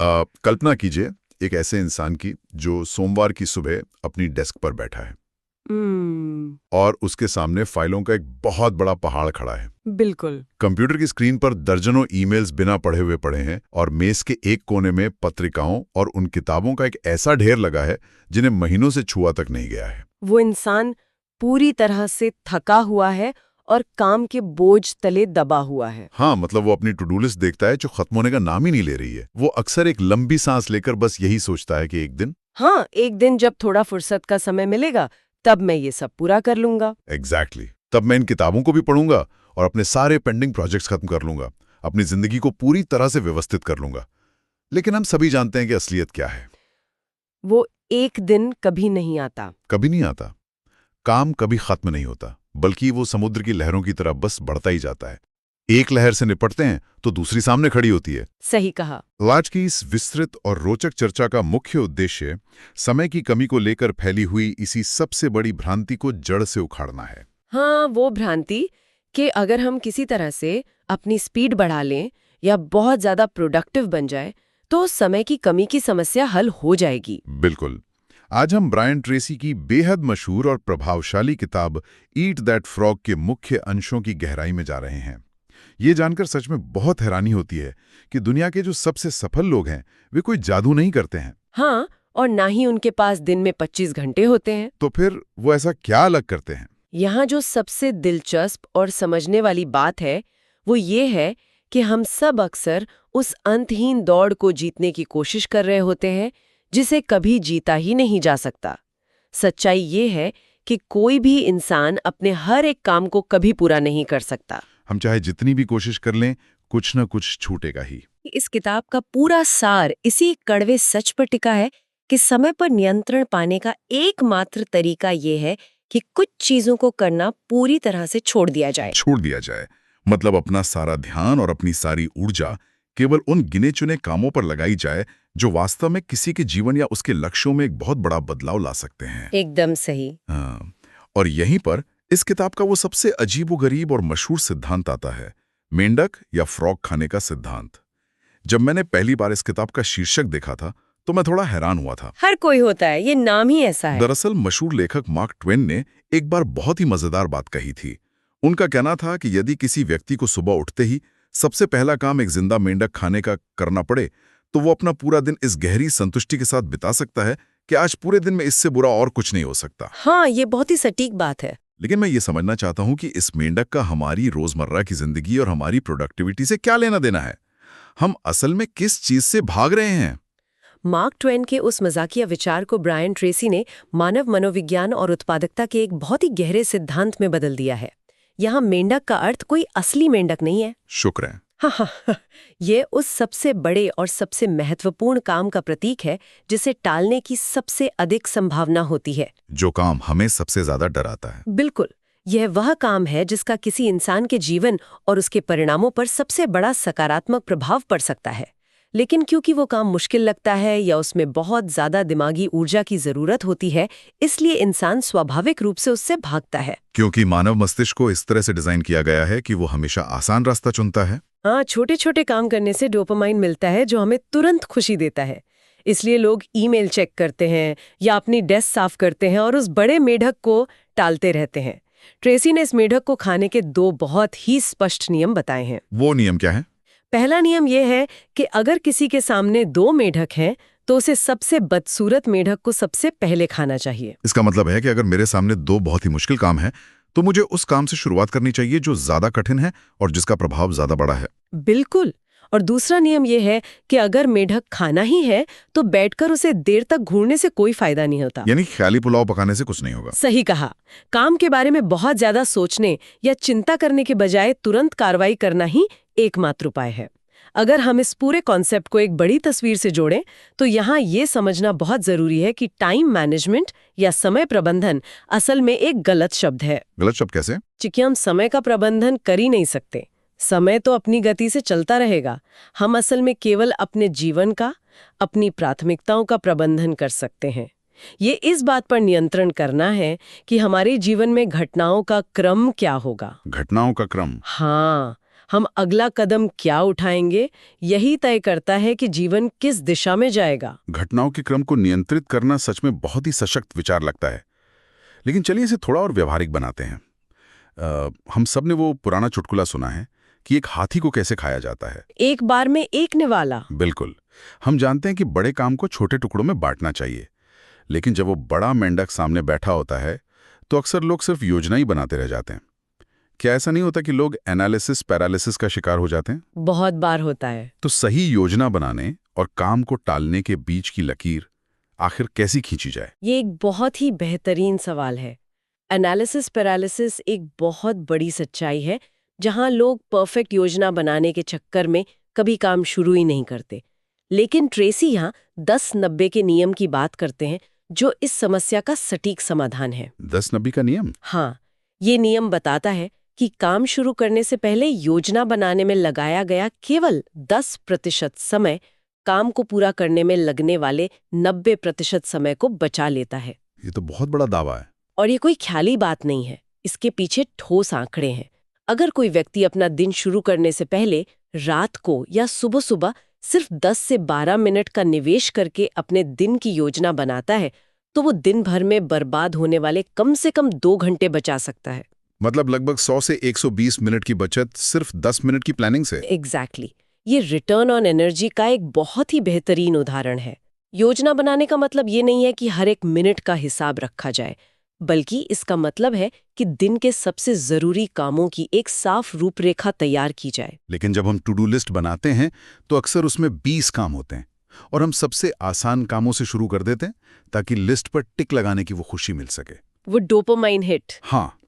कल्पना कीजिए एक ऐसे इंसान की जो सोमवार की सुबह अपनी डेस्क पर बैठा है और उसके सामने फाइलों का एक बहुत बड़ा पहाड़ खड़ा है। बिल्कुल। कंप्यूटर की स्क्रीन पर दर्जनों ईमेल्स बिना पढ़े हुए पड़े हैं और मेज के एक कोने में पत्रिकाओं और उन किताबों का एक ऐसा ढेर लगा है जिन्हें महीनों से छुआ तक नहीं गया है। वो इंसान पूरी तरह से थका हुआ है और काम के बोझ तले दबा हुआ है। हाँ, मतलब वो अपनी टू डू लिस्ट देखता है जो खत्म होने का नाम ही नहीं ले रही है। वो अक्सर एक लंबी सांस लेकर बस यही सोचता है कि एक दिन, हाँ, एक दिन जब थोड़ा फुर्सत का समय मिलेगा तब मैं ये सब पूरा कर लूंगा। एग्जैक्टली, तब मैं इन किताबों को भी पढ़ूंगा और अपने सारे पेंडिंग प्रोजेक्ट्स खत्म कर लूंगा, अपनी जिंदगी को पूरी तरह से व्यवस्थित कर लूंगा। लेकिन हम सभी जानते हैं कि असलियत क्या है। वो एक दिन कभी नहीं आता। कभी नहीं आता। काम कभी खत्म नहीं होता, बल्कि वो समुद्र की लहरों की तरह बस बढ़ता ही जाता है। एक लहर से निपटते हैं तो दूसरी सामने खड़ी होती है। सही कहा। आज की इस विस्तृत और रोचक चर्चा का मुख्य उद्देश्य समय की कमी को लेकर फैली हुई इसी सबसे बड़ी भ्रांति को जड़ से उखाड़ना है। हाँ, वो भ्रांति कि अगर हम किसी तरह से अपनी स्पीड बढ़ा लें या बहुत ज्यादा प्रोडक्टिव बन जाए तो समय की कमी की समस्या हल हो जाएगी। बिल्कुल। आज हम ब्रायन ट्रेसी की बेहद मशहूर और प्रभावशाली किताब ईट दैट फ्रॉग के मुख्य अंशों की गहराई में जा रहे हैं। ये जानकर सच में बहुत हैरानी होती है कि दुनिया के जो सबसे सफल लोग हैं वे कोई जादू नहीं करते हैं। हाँ, और ना ही उनके पास दिन में 25 घंटे होते हैं। तो फिर वो ऐसा क्या अलग करते हैं? यहाँ जो सबसे दिलचस्प और समझने वाली बात है वो ये है कि हम सब अक्सर उस अंतहीन दौड़ को जीतने की कोशिश कर रहे होते हैं जिसे कभी जीता ही नहीं जा सकता। सच्चाई ये है कि कोई भी इंसान अपने हर एक काम को कभी पूरा नहीं कर सकता। हम चाहे जितनी भी कोशिश कर लें, कुछ न कुछ छूटेगा ही। इस किताब का पूरा सार इसी कड़वे सच पर टिका है कि समय पर नियंत्रण पाने का एकमात्र तरीका ये है कि कुछ चीजों को करना पूरी तरह से छोड़ दिया जाए। छोड़ दिया जाए मतलब अपना सारा ध्यान और अपनी सारी ऊर्जा केवल उन गिने चुने कामों पर लगाई जाए जो वास्तव में किसी के जीवन या उसके लक्ष्यों में एक बहुत बड़ा बदलाव ला सकते हैं। एकदम सही। हाँ, और यहीं पर इस किताब का वो सबसे अजीबोगरीब और मशहूर सिद्धांत आता है, मेंढक या फ्रॉग खाने का सिद्धांत। जब मैंने पहली बार इस किताब का शीर्षक देखा था तो मैं थोड़ा हैरान हुआ था। हर कोई होता है, ये नाम ही ऐसा है। दरअसल मशहूर लेखक मार्क ट्वेन ने एक बार बहुत ही मजेदार बात कही थी। उनका कहना था कि यदि किसी व्यक्ति को सुबह उठते ही सबसे पहला काम एक जिंदा मेंढक खाने का करना पड़े तो वो अपना पूरा दिन इस गहरी संतुष्टि के साथ बिता सकता है कि आज पूरे दिन में इससे बुरा और कुछ नहीं हो सकता। हाँ, ये बहुत ही सटीक बात है। लेकिन मैं ये समझना चाहता हूं कि इस मेंढक का हमारी रोजमर्रा की जिंदगी और हमारी प्रोडक्टिविटी से क्या लेना देना है। हम असल में किस चीज से भाग रहे हैं? मार्क ट्वेन के उस मजाकिया विचार को ब्रायन ट्रेसी ने मानव मनोविज्ञान और उत्पादकता के एक बहुत ही गहरे सिद्धांत में बदल दिया है। यहाँ मेंढक का अर्थ कोई असली मेंढक नहीं है। शुक्र है। हाँ, ये उस सबसे बड़े और सबसे महत्वपूर्ण काम का प्रतीक है जिसे टालने की सबसे अधिक संभावना होती है। जो काम हमें सबसे ज्यादा डराता है। बिल्कुल, यह वह काम है जिसका किसी इंसान के जीवन और उसके परिणामों पर सबसे बड़ा सकारात्मक प्रभाव पड़ सकता है। लेकिन क्योंकि वो काम मुश्किल लगता है या उसमें बहुत ज्यादा दिमागी ऊर्जा की जरूरत होती है, इसलिए इंसान स्वाभाविक रूप से उससे भागता है। क्योंकि मानव मस्तिष्क को इस तरह से डिजाइन किया गया है कि वो हमेशा आसान रास्ता चुनता है। हाँ, छोटे छोटे काम करने से डोपामाइन मिलता है जो हमें तुरंत खुशी देता है। इसलिए लोग ईमेल चेक करते हैं या अपनी डेस्क साफ करते हैं और उस बड़े मेढक को टालते रहते हैं। ट्रेसी ने इस मेढक को खाने के 2 बहुत ही स्पष्ट नियम बताए हैं। वो नियम क्या है? पहला नियम यह है कि अगर किसी के सामने 2 मेढक हैं तो उसे सबसे बदसूरत मेढक को सबसे पहले खाना चाहिए। इसका मतलब है कि अगर मेरे सामने 2 बहुत ही मुश्किल काम है तो मुझे उस काम से शुरुआत करनी चाहिए जो ज्यादा कठिन है और जिसका प्रभाव ज्यादा बड़ा है। बिल्कुल। और दूसरा नियम यह है कि अगर मेढक खाना ही है तो बैठकर उसे देर तक घूरने से कोई फायदा नहीं होता। यानी ख्याली पुलाव पकाने से कुछ नहीं होगा। सही कहा। काम के बारे में बहुत ज्यादा सोचने या चिंता करने के बजाय तुरंत कार्रवाई करना ही एकमात्र उपाय है। अगर हम इस पूरे कॉन्सेप्ट को एक बड़ी तस्वीर से जोड़ें तो यहाँ ये समझना बहुत जरूरी है कि टाइम मैनेजमेंट या समय प्रबंधन असल में एक गलत शब्द है। गलत शब्द कैसे? क्योंकि हम समय का प्रबंधन कर ही नहीं सकते। समय तो अपनी गति से चलता रहेगा। हम असल में केवल अपने जीवन का, अपनी प्राथमिकताओं का प्रबंधन कर सकते हैं। ये इस बात पर नियंत्रण करना है कि हमारे जीवन में घटनाओं का क्रम क्या होगा। घटनाओं का क्रम? हाँ, हम अगला कदम क्या उठाएंगे, यही तय करता है कि जीवन किस दिशा में जाएगा। घटनाओं के क्रम को नियंत्रित करना सच में बहुत ही सशक्त विचार लगता है। लेकिन चलिए इसे थोड़ा और व्यवहारिक बनाते हैं। हम सब ने वो पुराना चुटकुला सुना है कि एक हाथी को कैसे खाया जाता है। एक बार में एक निवाला। बिल्कुल। हम जानते हैं कि बड़े काम को छोटे टुकड़ों में बांटना चाहिए, लेकिन जब वो बड़ा मेंढक सामने बैठा होता है तो अक्सर लोग सिर्फ योजना ही बनाते रह जाते हैं। क्या ऐसा नहीं होता कि लोग एनालिसिस पैरालिसिस का शिकार हो जाते हैं? बहुत बार होता है। तो सही योजना बनाने और काम को टालने के बीच की लकीर आखिर कैसी खींची जाए? ये एक बहुत ही बेहतरीन सवाल है। एनालिसिस पैरालिसिस एक बहुत बड़ी सच्चाई है, जहां लोग परफेक्ट योजना बनाने के चक्कर में कभी काम शुरू ही नहीं करते। लेकिन ट्रेसी यहाँ 10-90 के नियम की बात करते हैं, जो इस समस्या का सटीक समाधान है। 10-90 का नियम? हाँ, ये नियम बताता है कि काम शुरू करने से पहले योजना बनाने में लगाया गया केवल 10% समय काम को पूरा करने में लगने वाले 90% समय को बचा लेता है। ये तो बहुत बड़ा दावा है। और ये कोई ख्याली बात नहीं है, इसके पीछे ठोस आंकड़े हैं। अगर कोई व्यक्ति अपना दिन शुरू करने से पहले रात को या सुबह सुबह सिर्फ 10 से 12 मिनट का निवेश करके अपने दिन की योजना बनाता है, तो वो दिन भर में बर्बाद होने वाले कम से कम 2 घंटे बचा सकता है। मतलब लगभग 100 से 120 मिनट की बचत सिर्फ 10 मिनट की प्लानिंग से। एग्जैक्टली। ये रिटर्न ऑन एनर्जी का एक बहुत ही बेहतरीन उदाहरण है। योजना बनाने का मतलब ये नहीं है कि हर एक मिनट का हिसाब रखा जाए, बल्कि इसका मतलब है कि दिन के सबसे जरूरी कामों की एक साफ रूपरेखा तैयार की जाए। लेकिन जब हम टू डू लिस्ट बनाते हैं तो अक्सर उसमें 20 काम होते हैं और हम सबसे आसान कामों से शुरू कर देते हैं ताकि लिस्ट पर टिक लगाने की वो खुशी मिल सके। वो डोपामाइन हिट। हाँ,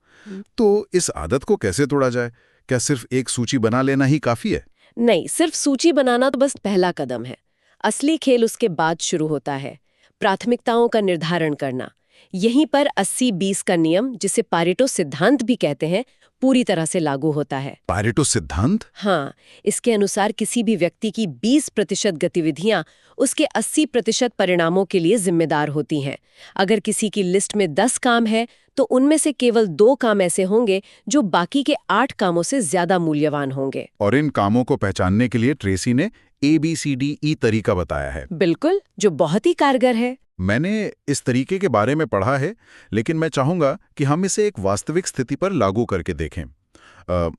तो इस आदत को कैसे तोड़ा जाए? क्या सिर्फ एक सूची बना लेना ही काफी है? नहीं, सिर्फ सूची बनाना तो बस पहला कदम है। असली खेल उसके बाद शुरू होता है। प्राथमिकताओं का निर्धारण करना। यहीं पर 80-20 का नियम, जिसे पारेटो सिद्धांत भी कहते हैं, पूरी तरह से लागू होता है। पारेटो सिद्धांत? हाँ, इसके अनुसार किसी भी व्यक्ति की 20% गतिविधियां उसके 80% परिणामों के लिए जिम्मेदार होती हैं। अगर किसी की लिस्ट में 10 काम है, तो उनमें से केवल 2 काम ऐसे होंगे जो बाकी के 8 कामों से ज्यादा मूल्यवान होंगे। और इन कामों को पहचानने के लिए ट्रेसी ने ABCDE तरीका बताया है। बिल्कुल, जो बहुत ही कारगर है। मैंने इस तरीके के बारे में पढ़ा है, लेकिन मैं चाहूंगा कि हम इसे एक वास्तविक स्थिति पर लागू करके देखें।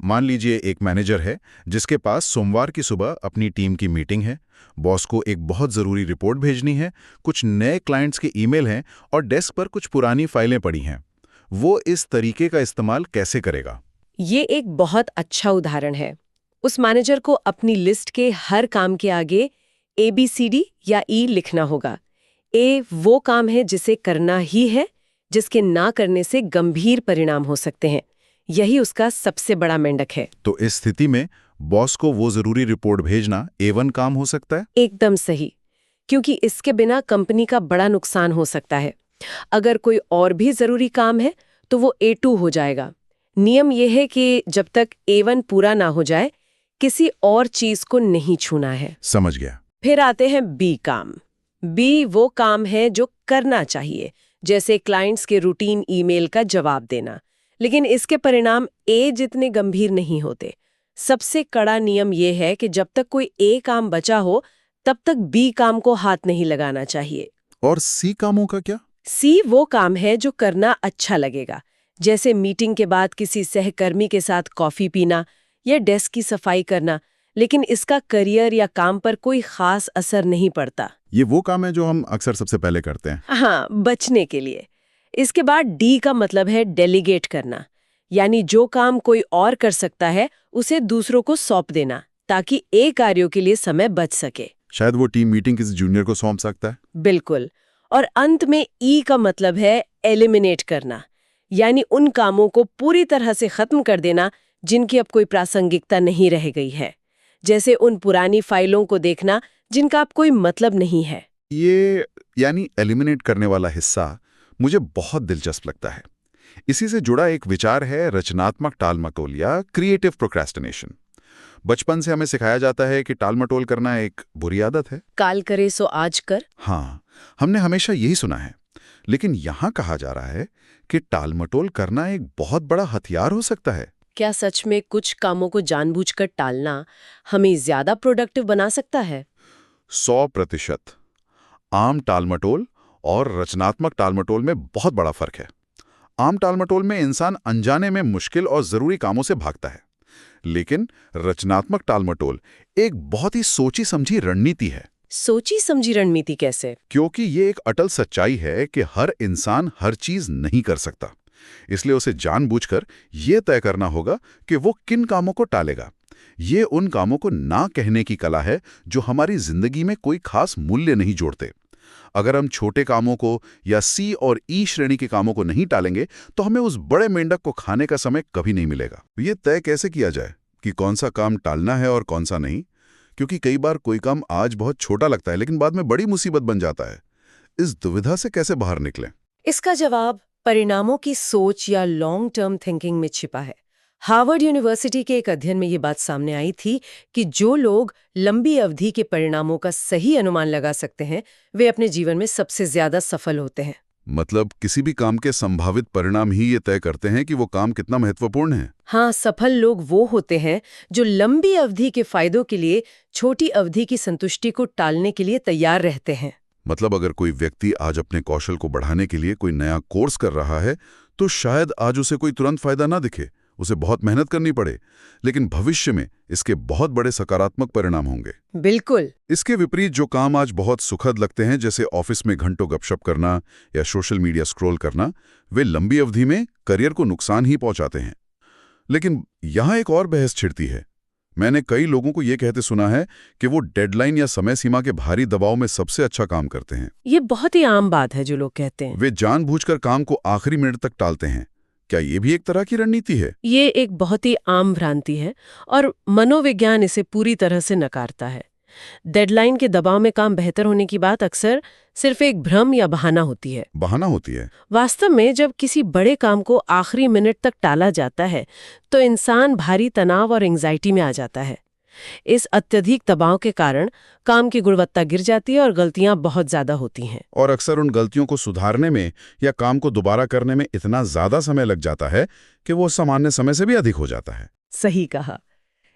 मान लीजिए एक मैनेजर है जिसके पास सोमवार की सुबह अपनी टीम की मीटिंग है, बॉस को एक बहुत ज़रूरी रिपोर्ट भेजनी है, कुछ नए क्लाइंट्स के ईमेल हैं और डेस्क पर कुछ पुरानी फाइलें पड़ी हैं। वो इस तरीके का इस्तेमाल कैसे करेगा? ये एक बहुत अच्छा उदाहरण है। उस मैनेजर को अपनी लिस्ट के हर काम के आगे ABCD या E लिखना होगा। A वो काम है जिसे करना ही है, जिसके ना करने से गंभीर परिणाम हो सकते हैं। यही उसका सबसे बड़ा मेंढक है। तो इस स्थिति में बॉस को वो जरूरी रिपोर्ट भेजना A1 काम हो सकता है? एकदम सही, क्योंकि इसके बिना कंपनी का बड़ा नुकसान हो सकता है। अगर कोई और भी जरूरी काम है तो वो A2 हो जाएगा। नियम यह है कि जब तक A1 पूरा ना हो जाए, किसी और चीज को नहीं छूना है। समझ गया। फिर आते हैं B काम। B वो काम है जो करना चाहिए, जैसे क्लाइंट्स के रूटीन ईमेल का जवाब देना, लेकिन इसके परिणाम A जितने गंभीर नहीं होते। सबसे कड़ा नियम यह है कि जब तक कोई A काम बचा हो, तब तक B काम को हाथ नहीं लगाना चाहिए। और C कामों का क्या? C वो काम है जो करना अच्छा लगेगा, जैसे मीटिंग के बाद किसी सहकर्मी के साथ कॉफी पीना या डेस्क की सफाई करना, लेकिन इसका करियर या काम पर कोई खास असर नहीं पड़ता। ये वो काम है जो हम अक्सर सबसे पहले करते हैं। हाँ, बचने के लिए। इसके बाद D का मतलब है डेलीगेट करना, यानी जो काम कोई और कर सकता है उसे दूसरों को सौंप देना, ताकि एक कार्यों के लिए समय बच सके। शायद वो टीम मीटिंग किसी जूनियर को सौंप सकता है। बिल्कुल। और अंत में E का मतलब है एलिमिनेट करना, यानी उन कामों को पूरी तरह से खत्म कर देना जिनकी अब कोई प्रासंगिकता नहीं रह गई है, जैसे उन पुरानी फाइलों को देखना जिनका अब कोई मतलब नहीं है। ये यानी एलिमिनेट करने वाला हिस्सा मुझे बहुत दिलचस्प लगता है। इसी से जुड़ा एक विचार है रचनात्मक टालमटोल या क्रिएटिव प्रोक्रेस्टिनेशन। बचपन से हमें सिखाया जाता है कि टालमटोल करना एक बुरी आदत है। काल करे सो आज कर। हाँ, हमने हमेशा यही सुना है, लेकिन यहाँ कहा जा रहा है कि टालमटोल करना एक बहुत बड़ा हथियार हो सकता है। क्या सच में कुछ कामों को जानबूझकर टालना हमें ज्यादा प्रोडक्टिव बना सकता है? 100%। आम टालमटोल और रचनात्मक टालमटोल में बहुत बड़ा फर्क है। आम टालमटोल में इंसान अनजाने में मुश्किल और जरूरी कामों से भागता है, लेकिन रचनात्मक टालमटोल एक बहुत ही सोची समझी रणनीति है। सोची समझी रणनीति कैसे? क्योंकि ये एक अटल सच्चाई है कि हर इंसान हर चीज नहीं कर सकता, इसलिए उसे जानबूझकर ये तय करना होगा कि वो किन कामों को टालेगा। ये उन कामों को ना कहने की कला है जो हमारी जिंदगी में कोई खास मूल्य नहीं जोड़ते। अगर हम छोटे कामों को या सी और ई श्रेणी के कामों को नहीं टालेंगे तो हमें उस बड़े मेंढक को खाने का समय कभी नहीं मिलेगा। ये तय कैसे किया जाए कि कौन सा काम टालना है और कौन सा नहीं? क्योंकि कई बार कोई काम आज बहुत छोटा लगता है लेकिन बाद में बड़ी मुसीबत बन जाता है। इस दुविधा से कैसे बाहर निकलें? इसका जवाब परिणामों की सोच या लॉन्ग टर्म थिंकिंग में छिपा है। हार्वर्ड यूनिवर्सिटी के एक अध्ययन में ये बात सामने आई थी कि जो लोग लंबी अवधि के परिणामों का सही अनुमान लगा सकते हैं, वे अपने जीवन में सबसे ज्यादा सफल होते हैं। मतलब किसी भी काम के संभावित परिणाम ही ये तय करते हैं कि वो काम कितना महत्वपूर्ण है। हाँ, सफल लोग वो होते हैं जो लंबी अवधि के फायदों के लिए छोटी अवधि की संतुष्टि को टालने के लिए तैयार रहते हैं। मतलब अगर कोई व्यक्ति आज अपने कौशल को बढ़ाने के लिए कोई नया कोर्स कर रहा है तो शायद आज उसे कोई तुरंत फायदा ना दिखे, उसे बहुत मेहनत करनी पड़े, लेकिन भविष्य में इसके बहुत बड़े सकारात्मक परिणाम होंगे। बिल्कुल। इसके विपरीत जो काम आज बहुत सुखद लगते हैं, जैसे ऑफिस में घंटों गपशप करना या सोशल मीडिया स्क्रॉल करना, वे लंबी अवधि में करियर को नुकसान ही पहुंचाते हैं। लेकिन यहां एक और बहस छिड़ती है। मैंने कई लोगों को यह कहते सुना है कि वो डेडलाइन या समय सीमा के भारी दबाव में सबसे अच्छा काम करते हैं। ये बहुत ही आम बात है जो लोग कहते हैं। वे जानबूझकर काम को आखिरी मिनट तक टालते हैं। क्या ये भी एक तरह की रणनीति है? ये एक बहुत ही आम भ्रांति है और मनोविज्ञान इसे पूरी तरह से नकारता है। डेडलाइन के दबाव में काम बेहतर होने की बात अक्सर सिर्फ एक भ्रम या बहाना होती है। बहाना होती है। वास्तव में जब किसी बड़े काम को आखिरी मिनट तक टाला जाता है तो इंसान भारी तनाव और एंजाइटी में आ जाता है। इस अत्यधिक दबाव के कारण काम की गुणवत्ता गिर जाती है और गलतियां बहुत ज्यादा होती हैं। और अक्सर उन गलतियों को सुधारने में या काम को दोबारा करने में इतना ज्यादा समय लग जाता है कि वो सामान्य समय से भी अधिक हो जाता है। सही कहा।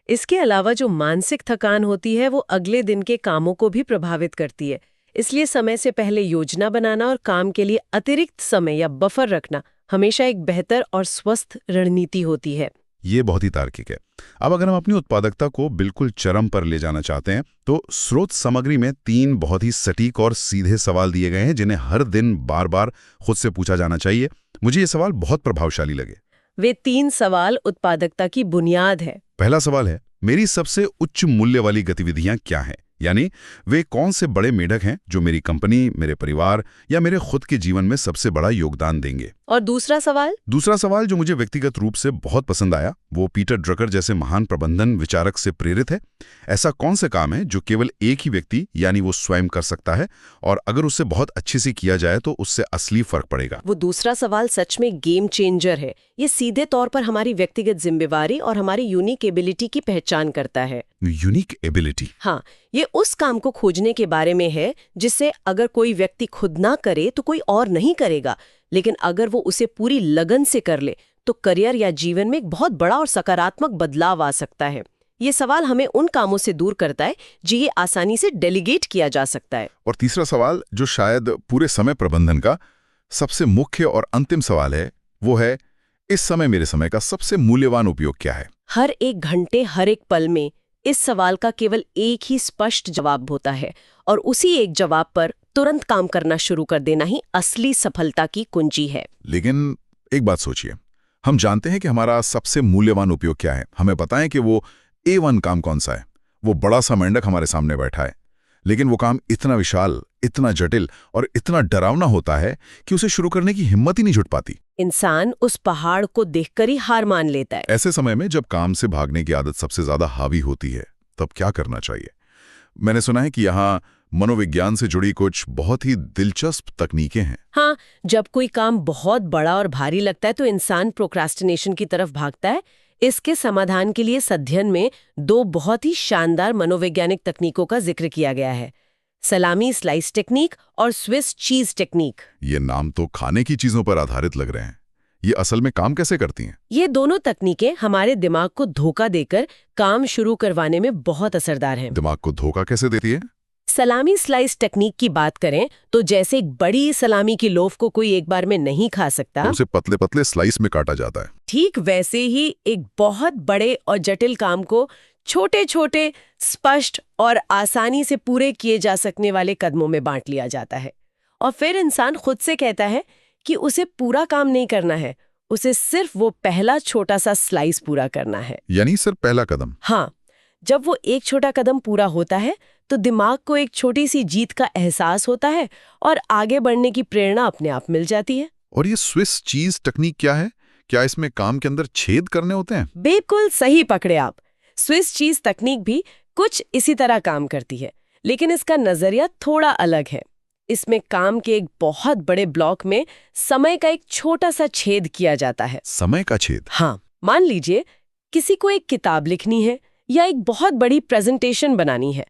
इसके अलावा जो मानसिक थकान होती है वो अगले दिन के कामों को भी प्रभावित करती है। इसलिए समय से पहले योजना बनाना और काम के लिए अतिरिक्त समय या बफर रखना हमेशा एक बेहतर और स्वस्थ रणनीति होती है। ये बहुत ही तार्किक है। अब अगर हम अपनी उत्पादकता को बिल्कुल चरम पर ले जाना चाहते हैं तो स्रोत सामग्री में 3 बहुत ही सटीक और सीधे सवाल दिए गए हैं जिन्हें हर दिन बार बार खुद से पूछा जाना चाहिए। मुझे ये सवाल बहुत प्रभावशाली लगे। वे 3 सवाल उत्पादकता की बुनियाद है। पहला सवाल है, मेरी सबसे उच्च मूल्य वाली गतिविधियां क्या हैं? यानी वे कौन से बड़े मेढक हैं जो मेरी कंपनी, मेरे परिवार या मेरे खुद के जीवन में सबसे बड़ा योगदान देंगे? और दूसरा सवाल जो मुझे व्यक्तिगत रूप से बहुत पसंद आया, वो पीटर ड्रकर जैसे महान प्रबंधन विचारक से प्रेरित है। ऐसा कौन से काम है जो केवल एक ही व्यक्ति यानी वो स्वयं कर सकता है और अगर उससे बहुत अच्छे से किया जाए तो उससे असली फर्क पड़ेगा? वो दूसरा सवाल सच में गेम चेंजर है। ये सीधे तौर पर हमारी व्यक्तिगत जिम्मेवारी और हमारी यूनिक एबिलिटी की पहचान करता है। Unique ability? हाँ, ये उस काम को खोजने के बारे में है जिसे अगर कोई व्यक्ति खुद ना करे तो कोई और नहीं करेगा, लेकिन अगर वो उसे पूरी लगन से कर ले तो करियर या जीवन में एक बहुत बड़ा और सकारात्मक बदलाव आ सकता है। ये सवाल हमें उन कामों से दूर करता है जो ये आसानी से डेलीगेट किया जा सकता है। और तीसरा सवाल, जो शायद पूरे समय प्रबंधन का सबसे मुख्य और अंतिम सवाल है, वो है, इस समय मेरे समय का सबसे मूल्यवान उपयोग क्या है? हर एक घंटे, हर एक पल में इस सवाल का केवल एक ही स्पष्ट जवाब होता है और उसी एक जवाब पर तुरंत काम करना शुरू कर देना ही असली सफलता की कुंजी है। लेकिन एक बात सोचिए, हम जानते हैं कि हमारा सबसे मूल्यवान उपयोग क्या है। हमें पता है कि वो A1 काम कौन सा है। वो बड़ा सा मेंढक हमारे सामने बैठा है, लेकिन वो काम इतना विशाल, इतना जटिल और इतना डरावना होता है कि उसे शुरू करने की हिम्मत ही नहीं जुट पाती। इंसान उस पहाड़ को देखकर ही हार मान लेता है। ऐसे समय में जब काम से भागने की आदत सबसे ज्यादा हावी होती है, तब क्या करना चाहिए? मैंने सुना है कि यहाँ मनोविज्ञान से जुड़ी कुछ बहुत ही दिलचस्प तकनीकें हैं। हाँ, जब कोई काम बहुत बड़ा और भारी लगता है तो इंसान प्रोक्रास्टिनेशन की तरफ भागता है। इसके समाधान के लिए इस अध्ययन में 2 बहुत ही शानदार मनोवैज्ञानिक तकनीकों का जिक्र किया गया है, सलामी स्लाइस टेक्निक और स्विस चीज टेक्निक। ये नाम तो खाने की चीजों पर आधारित लग रहे हैं। ये असल में काम कैसे करती हैं? ये दोनों तकनीकें हमारे दिमाग को धोखा देकर काम शुरू करवाने में बहुत असरदार हैं। दिमाग को धोखा कैसे देती है? सलामी स्लाइस टेक्निक की बात करें तो जैसे एक बड़ी सलामी की लोफ को कोई एक बार में नहीं खा सकता, तो उसे पतले पतले स्लाइस में काटा जाता है। ठीक वैसे ही एक बहुत बड़े और जटिल काम को छोटे छोटे, स्पष्ट और आसानी से पूरे किए जा सकने वाले कदमों में बांट लिया जाता है। और फिर इंसान खुद से कहता है कि उसे पूरा काम नहीं करना है, उसे सिर्फ वो पहला छोटा सा स्लाइस पूरा करना है। यानी सिर्फ पहला कदम। हाँ, जब वो एक छोटा कदम पूरा होता है तो दिमाग को एक छोटी सी जीत का एहसास होता है और आगे बढ़ने की प्रेरणा अपने आप मिल जाती है। और ये स्विस चीज तकनीक क्या है? क्या इसमें काम के अंदर छेद करने होते हैं? बिल्कुल सही पकड़े आप। स्विस चीज तकनीक भी कुछ इसी तरह काम करती है, लेकिन इसका नजरिया थोड़ा अलग है। इसमें काम के एक बहुत बड़े ब्लॉक में समय का एक छोटा सा छेद किया जाता है। समय का छेद? हाँ, मान लीजिए किसी को एक किताब लिखनी है या एक बहुत बड़ी प्रेजेंटेशन बनानी है।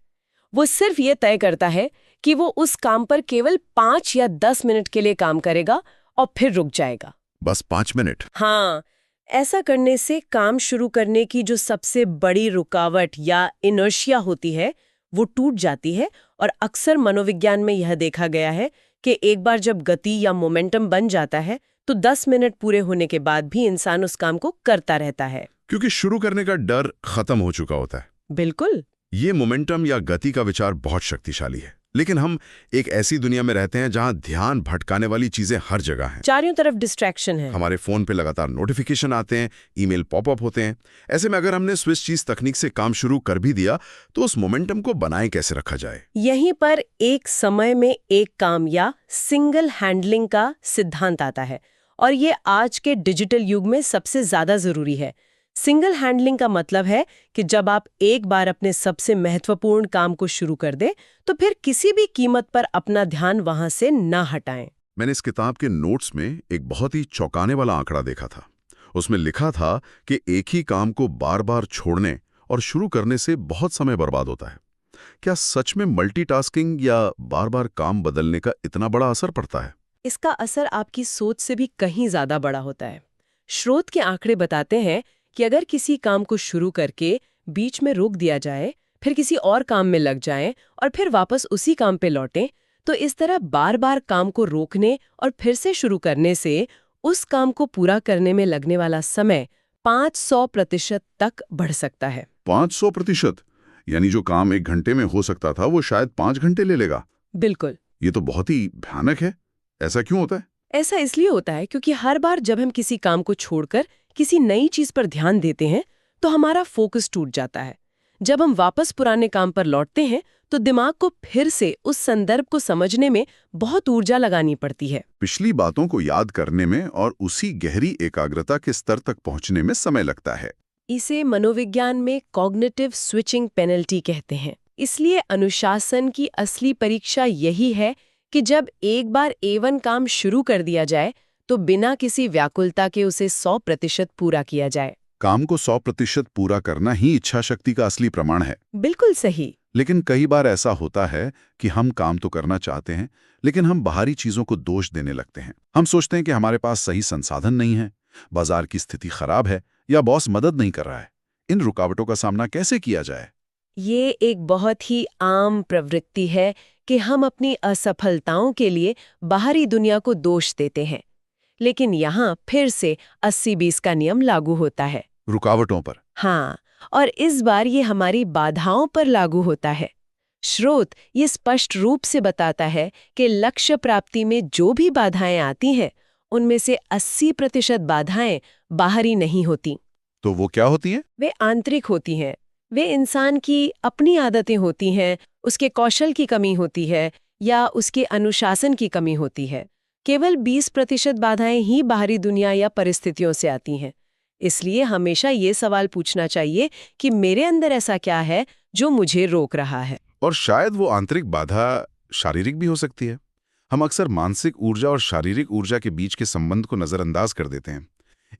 वो सिर्फ ये तय करता है कि वो उस काम पर केवल 5 या 10 मिनट के लिए काम करेगा और फिर रुक जाएगा। बस 5 मिनट? हाँ, ऐसा करने से काम शुरू करने की जो सबसे बड़ी रुकावट या इनर्शिया होती है वो टूट जाती है। और अक्सर मनोविज्ञान में यह देखा गया है कि एक बार जब गति या मोमेंटम बन जाता है तो 10 मिनट पूरे होने के बाद भी इंसान उस काम को करता रहता है, क्योंकि शुरू करने का डर खत्म हो चुका होता है। बिल्कुल। ये मोमेंटम या गति का विचार बहुत शक्तिशाली है, लेकिन हम एक ऐसी दुनिया में रहते हैं जहां ध्यान भटकाने वाली चीजें हर जगह हैं। चारों तरफ डिस्ट्रैक्शन है। हमारे फोन पे लगातार नोटिफिकेशन आते हैं, ईमेल पॉपअप होते हैं। ऐसे में अगर हमने स्विस चीज तकनीक से काम शुरू कर भी दिया तो उस मोमेंटम को बनाए कैसे रखा जाए? यहीं पर एक समय में एक काम या सिंगल हैंडलिंग का सिद्धांत आता है, और ये आज के डिजिटल युग में सबसे ज्यादा जरूरी है। सिंगल हैंडलिंग का मतलब है कि जब आप एक बार अपने सबसे महत्वपूर्ण काम को शुरू कर दें तो फिर किसी भी कीमत पर अपना ध्यान वहां से ना हटाएं। मैंने इस किताब के नोट्स में एक बहुत ही चौंकाने वाला आंकड़ा देखा था। उसमें लिखा था कि एक ही काम को बार बार छोड़ने और शुरू करने से बहुत समय बर्बाद होता है। क्या सच में मल्टीटास्किंग या बार बार काम बदलने का इतना बड़ा असर पड़ता है? इसका असर आपकी सोच से भी कहीं ज्यादा बड़ा होता है। स्रोत के आंकड़े बताते हैं कि अगर किसी काम को शुरू करके बीच में रोक दिया जाए, फिर किसी और काम में लग जाएं और फिर वापस उसी काम पे लौटें, तो इस तरह बार बार काम को रोकने और फिर से शुरू करने से उस काम को पूरा करने में लगने वाला समय 500% तक बढ़ सकता है। 500%? यानी जो काम 1 घंटे में हो सकता था वो शायद 5 घंटे ले लेगा। बिल्कुल। ये तो बहुत ही भयानक है। ऐसा क्यों होता है? ऐसा इसलिए होता है क्योंकि हर बार जब हम किसी काम को छोड़कर किसी नई चीज पर ध्यान देते हैं तो हमारा फोकस टूट जाता है। जब हम वापस पुराने काम पर लौटते हैं तो दिमाग को फिर से उस संदर्भ को समझने में बहुत ऊर्जा लगानी पड़ती है। पिछली बातों को याद करने में और उसी गहरी एकाग्रता के स्तर तक पहुंचने में समय लगता है। इसे मनोविज्ञान में कॉग्निटिव स्विचिंग पेनल्टी कहते हैं। इसलिए अनुशासन की असली परीक्षा यही है कि जब एक बार A1 काम शुरू कर दिया जाए तो बिना किसी व्याकुलता के उसे 100% पूरा किया जाए। काम को 100% पूरा करना ही इच्छा शक्ति का असली प्रमाण है। बिल्कुल सही। लेकिन कई बार ऐसा होता है कि हम काम तो करना चाहते हैं, लेकिन हम बाहरी चीजों को दोष देने लगते हैं। हम सोचते हैं कि हमारे पास सही संसाधन नहीं है, बाजार की स्थिति खराब है या बॉस मदद नहीं कर रहा है। इन रुकावटों का सामना कैसे किया जाए? ये एक बहुत ही आम प्रवृत्ति है कि हम अपनी असफलताओं के लिए बाहरी दुनिया को दोष देते हैं। लेकिन यहाँ फिर से 80-20 का नियम लागू होता है। रुकावटों पर? हाँ, और इस बार ये हमारी बाधाओं पर लागू होता है। स्रोत ये स्पष्ट रूप से बताता है कि लक्ष्य प्राप्ति में जो भी बाधाएं आती हैं, उनमें से 80% बाधाएं बाहरी नहीं होती। तो वो क्या होती हैं? वे आंतरिक होती हैं। वे इंसान की अपनी आदतें होती हैं, उसके कौशल की कमी होती है या उसके अनुशासन की कमी होती है। केवल 20% बाधाएं ही बाहरी दुनिया या परिस्थितियों से आती हैं। इसलिए हमेशा ये सवाल पूछना चाहिए कि मेरे अंदर ऐसा क्या है जो मुझे रोक रहा है। और शायद वो आंतरिक बाधा शारीरिक भी हो सकती है। हम अक्सर मानसिक ऊर्जा और शारीरिक ऊर्जा के बीच के संबंध को नजरअंदाज कर देते हैं।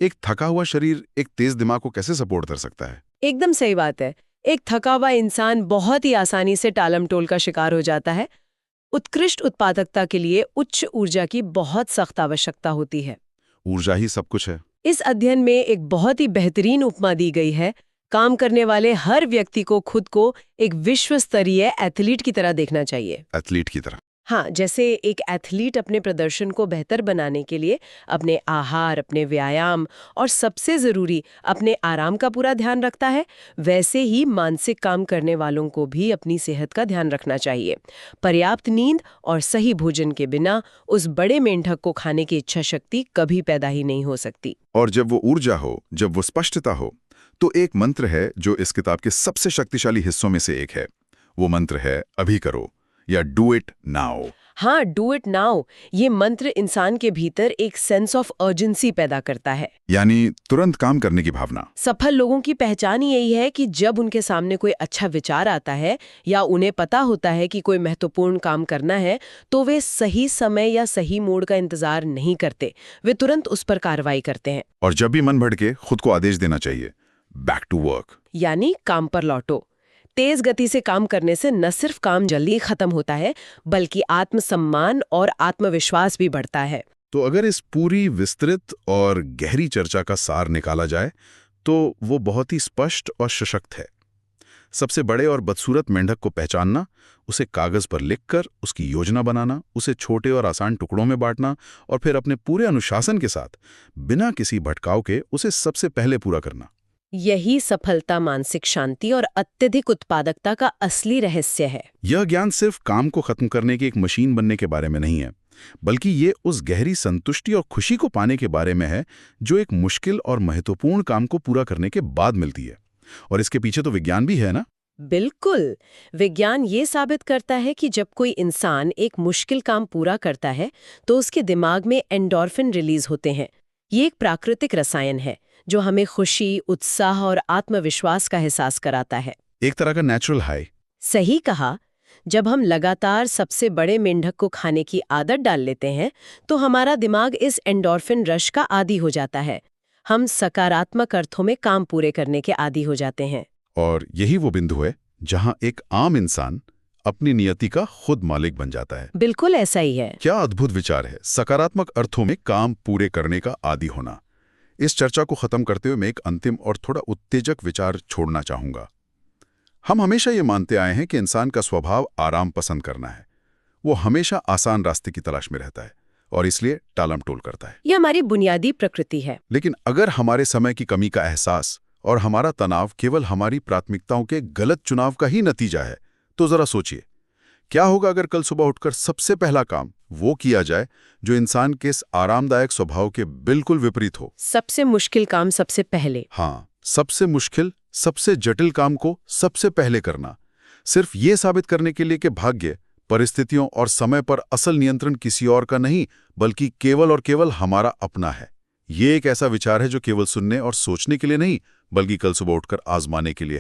एक थका हुआ शरीर एक तेज दिमाग को कैसे सपोर्ट कर सकता है? एकदम सही बात है। एक थका हुआ इंसान बहुत ही आसानी से टालमटोल का शिकार हो जाता है। उत्कृष्ट उत्पादकता के लिए उच्च ऊर्जा की बहुत सख्त आवश्यकता होती है। ऊर्जा ही सब कुछ है। इस अध्ययन में एक बहुत ही बेहतरीन उपमा दी गई है। काम करने वाले हर व्यक्ति को खुद को एक विश्व स्तरीय एथलीट की तरह देखना चाहिए। एथलीट की तरह। हाँ, जैसे एक एथलीट अपने प्रदर्शन को बेहतर बनाने के लिए अपने आहार, अपने व्यायाम और सबसे जरूरी अपने आराम का पूरा ध्यान रखता है, वैसे ही मानसिक काम करने वालों को भी अपनी सेहत का ध्यान रखना चाहिए। पर्याप्त नींद और सही भोजन के बिना उस बड़े मेंढक को खाने की इच्छा शक्ति कभी पैदा ही नहीं हो सकती। और जब वो ऊर्जा हो, जब वो स्पष्टता हो, तो एक मंत्र है जो इस किताब के सबसे शक्तिशाली हिस्सों में से एक है। वो मंत्र है अभी करो, या डू इट नाउ। हाँ, डू इट नाउ। ये मंत्र इंसान के भीतर एक सेंस ऑफ अर्जेंसी पैदा करता है, यानी तुरंत काम करने की भावना। सफल लोगों की पहचान ही यही है कि जब उनके सामने कोई अच्छा विचार आता है या उन्हें पता होता है कि कोई महत्वपूर्ण काम करना है, तो वे सही समय या सही मोड़ का इंतजार नहीं करते, वे तुरंत उस पर कार्रवाई करते हैं। और जब भी मन भड़के, खुद को आदेश देना चाहिए, बैक टू वर्क, यानी काम पर लौटो। तेज गति से काम करने से न सिर्फ काम जल्दी खत्म होता है, बल्कि आत्मसम्मान और आत्मविश्वास भी बढ़ता है। तो अगर इस पूरी विस्तृत और गहरी चर्चा का सार निकाला जाए, तो वो बहुत ही स्पष्ट और सशक्त है। सबसे बड़े और बदसूरत मेंढक को पहचानना, उसे कागज पर लिखकर उसकी योजना बनाना, उसे छोटे और आसान टुकड़ों में बांटना और फिर अपने पूरे अनुशासन के साथ बिना किसी भटकाव के उसे सबसे पहले पूरा करना। यही सफलता, मानसिक शांति और अत्यधिक उत्पादकता का असली रहस्य है। यह ज्ञान सिर्फ काम को खत्म करने की एक मशीन बनने के बारे में नहीं है, बल्कि ये उस गहरी संतुष्टि और खुशी को पाने के बारे में है जो एक मुश्किल और महत्वपूर्ण काम को पूरा करने के बाद मिलती है। और इसके पीछे तो विज्ञान भी है ना। बिल्कुल। विज्ञान ये साबित करता है कि जब कोई इंसान एक मुश्किल काम पूरा करता है तो उसके दिमाग में एंडोर्फिन रिलीज होते हैं। ये एक प्राकृतिक रसायन है जो हमें खुशी, उत्साह और आत्मविश्वास का एहसास कराता है। एक तरह का नेचुरल हाई। सही कहा। जब हम लगातार सबसे बड़े मेंढक को खाने की आदत डाल लेते हैं तो हमारा दिमाग इस एंडोर्फिन रश का आदी हो जाता है। हम सकारात्मक अर्थों में काम पूरे करने के आदी हो जाते हैं। और यही वो बिंदु है जहां एक आम इंसान अपनी नियति का खुद मालिक बन जाता है। बिल्कुल ऐसा ही है। क्या अद्भुत विचार है, सकारात्मक अर्थों में काम पूरे करने का आदी होना। इस चर्चा को खत्म करते हुए मैं एक अंतिम और थोड़ा उत्तेजक विचार छोड़ना चाहूंगा। हम हमेशा ये मानते आए हैं कि इंसान का स्वभाव आराम पसंद करना है। वो हमेशा आसान रास्ते की तलाश में रहता है और इसलिए टालमटोल करता है। ये हमारी बुनियादी प्रकृति है। लेकिन अगर हमारे समय की कमी का एहसास और हमारा तनाव केवल हमारी प्राथमिकताओं के गलत चुनाव का ही नतीजा है, तो जरा सोचिए, क्या होगा अगर कल सुबह उठकर सबसे पहला काम वो किया जाए जो इंसान के इस आरामदायक स्वभाव के बिल्कुल विपरीत हो। सबसे मुश्किल काम सबसे पहले। हाँ, सबसे मुश्किल, सबसे जटिल काम को सबसे पहले करना, सिर्फ ये साबित करने के लिए कि भाग्य, परिस्थितियों और समय पर असल नियंत्रण किसी और का नहीं, बल्कि केवल और केवल हमारा अपना है। ये एक ऐसा विचार है जो केवल सुनने और सोचने के लिए नहीं, बल्कि कल सुबह उठकर आजमाने के लिए है।